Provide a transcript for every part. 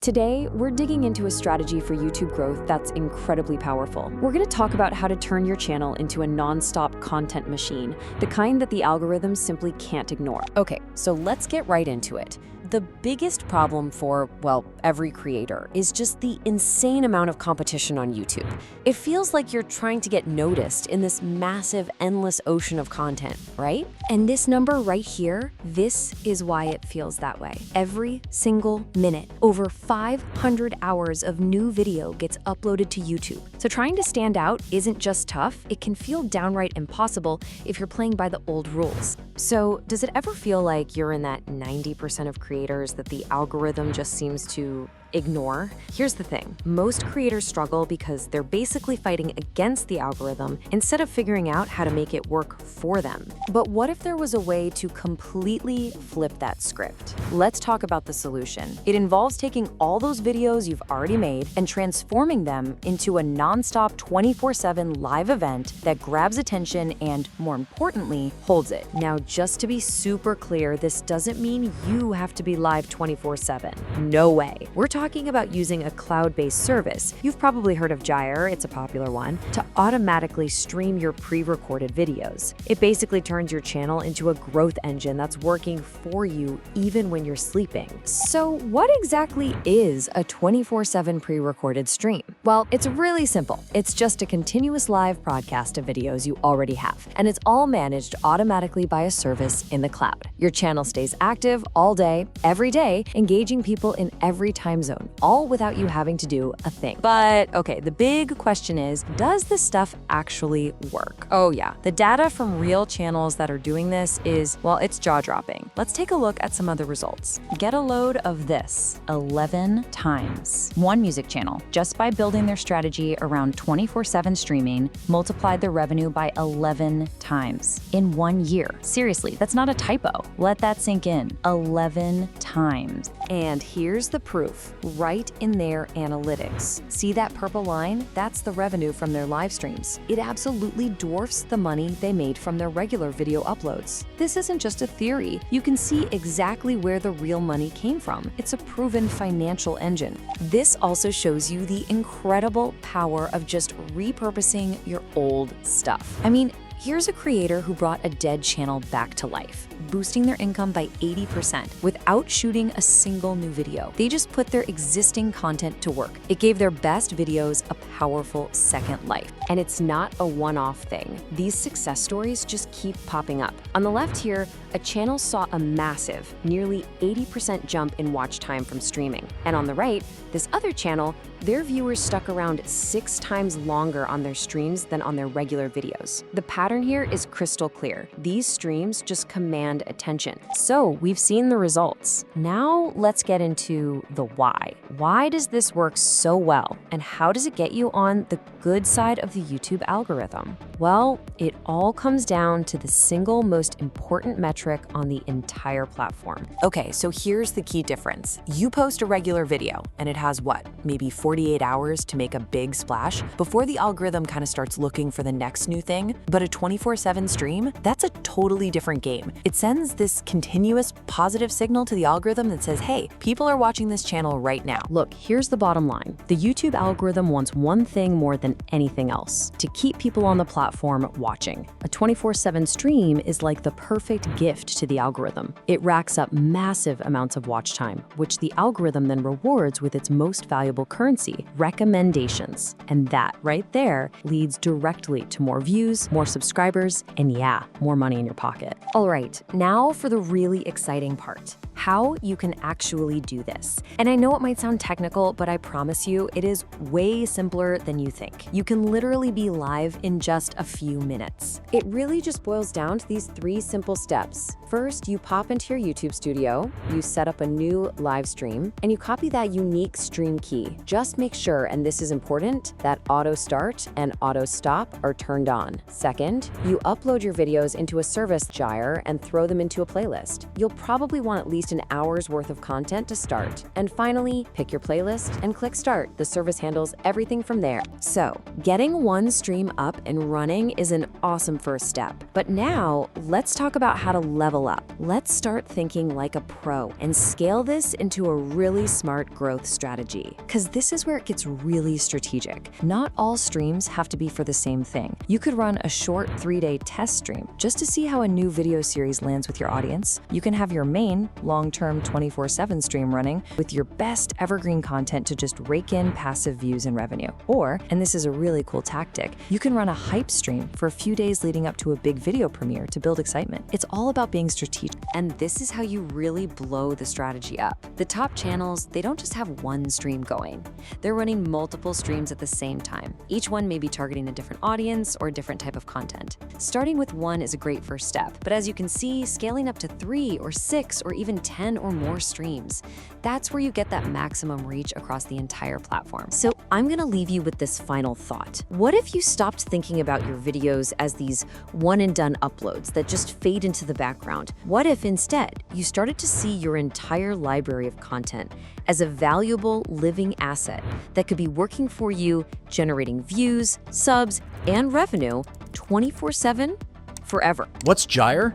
Today, we're digging into a strategy for YouTube growth that's incredibly powerful. We're going to talk about how to turn your channel into a non-stop content machine, the kind that the algorithms simply can't ignore. Okay, so let's get right into it. The biggest problem for, well, every creator is just the insane amount of competition on YouTube. It feels like you're trying to get noticed in this massive, endless ocean of content, right? And this number right here, this is why it feels that way. Every single minute, over 500 hours of new video gets uploaded to YouTube. So trying to stand out isn't just tough, it can feel downright impossible if you're playing by the old rules. So does it ever feel like you're in that 90% of creators that the algorithm just seems to ignore? Here's the thing. Most creators struggle because they're basically fighting against the algorithm instead of figuring out how to make it work for them. But what if there was a way to completely flip that script? Let's talk about the solution. It involves taking all those videos you've already made and transforming them into a non-stop 24/7 live event that grabs attention and, more importantly, holds it. Now, just to be super clear, this doesn't mean you have to be live 24/7. No way. We're talking about using a cloud-based service. You've probably heard of Gyre, it's a popular one, to automatically stream your pre-recorded videos. It basically turns your channel into a growth engine that's working for you even when you're sleeping. So what exactly is a 24/7 pre-recorded stream? Well, it's really simple. It's just a continuous live broadcast of videos you already have, and it's all managed automatically by a service in the cloud. Your channel stays active all day, every day, engaging people in every time zone, all without you having to do a thing. But okay, the big question is, does this stuff actually work? Oh yeah, the data from real channels that are doing this is, well, it's jaw-dropping. Let's take a look at some other results. Get a load of this. 11 times. One music channel, just by building their strategy around 24/7 streaming, multiplied their revenue by 11 times in 1 year. Seriously, that's not a typo. Let that sink in. 11 times. And here's the proof, right in their analytics. See that purple line? That's the revenue from their live streams. It absolutely dwarfs the money they made from their regular video uploads. This isn't just a theory. You can see exactly where the real money came from. It's a proven financial engine. This also shows you the incredible power of just repurposing your old stuff. I mean, here's a creator who brought a dead channel back to life, boosting their income by 80% without shooting a single new video. They just put their existing content to work. It gave their best videos a powerful second life. And it's not a one-off thing. These success stories just keep popping up. On the left here, a channel saw a massive, nearly 80% jump in watch time from streaming. And on the right, this other channel, their viewers stuck around 6 times longer on their streams than on their regular videos. The pattern here is crystal clear. These streams just command attention. So we've seen the results. Now let's get into the why. Why does this work so well? And how does it get you on the good side of the YouTube algorithm? Well, it all comes down to the single most important metric on the entire platform. Okay, so here's the key difference. You post a regular video and it has what, maybe 48 hours to make a big splash before the algorithm kind of starts looking for the next new thing. But a 24/7 stream, that's a totally different game. It sends this continuous positive signal to the algorithm that says, hey, people are watching this channel right now. Look, here's the bottom line. The YouTube algorithm wants one thing more than anything else: to keep people on the platform watching. A 24/7 stream is like the perfect gift to the algorithm. It racks up massive amounts of watch time, which the algorithm then rewards with its most valuable currency, recommendations. And that right there leads directly to more views, more subscribers, and yeah, more money in your pocket. All right, now for the really exciting part. How you can actually do this. And I know it might sound technical, but I promise you it is way simpler than you think. You can literally be live in just a few minutes. It really just boils down to these 3 simple steps. First, you pop into your YouTube studio, you set up a new live stream, and you copy that unique stream key. Just make sure, and this is important, that auto start and auto stop are turned on. Second, you upload your videos into a service, Gyre, and throw them into a playlist. You'll probably want at least just an hour's worth of content to start. And finally, pick your playlist and click start. The service handles everything from there. So, getting one stream up and running is an awesome first step. But now, let's talk about how to level up. Let's start thinking like a pro and scale this into a really smart growth strategy. Because this is where it gets really strategic. Not all streams have to be for the same thing. You could run a short 3-day test stream just to see how a new video series lands with your audience. You can have your main, long-term 24/7 stream running with your best evergreen content to just rake in passive views and revenue. Or, and this is a really cool tactic, you can run a hype stream for a few days leading up to a big video premiere to build excitement. It's all about being strategic. And this is how you really blow the strategy up. The top channels, they don't just have one stream going. They're running multiple streams at the same time. Each one may be targeting a different audience or a different type of content. Starting with one is a great first step, but as you can see, scaling up to 3 or 6 or even 10 or more streams, that's where you get that maximum reach across the entire platform. So I'm gonna leave you with this final thought. What if you stopped thinking about your videos as these one and done uploads that just fade into the background? What if instead you started to see your entire library of content as a valuable living asset that could be working for you, generating views, subs, and revenue 24/7 forever? What's Gyre?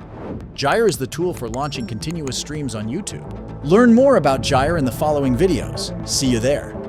Gyre is the tool for launching continuous streams on YouTube. Learn more about Gyre in the following videos. See you there.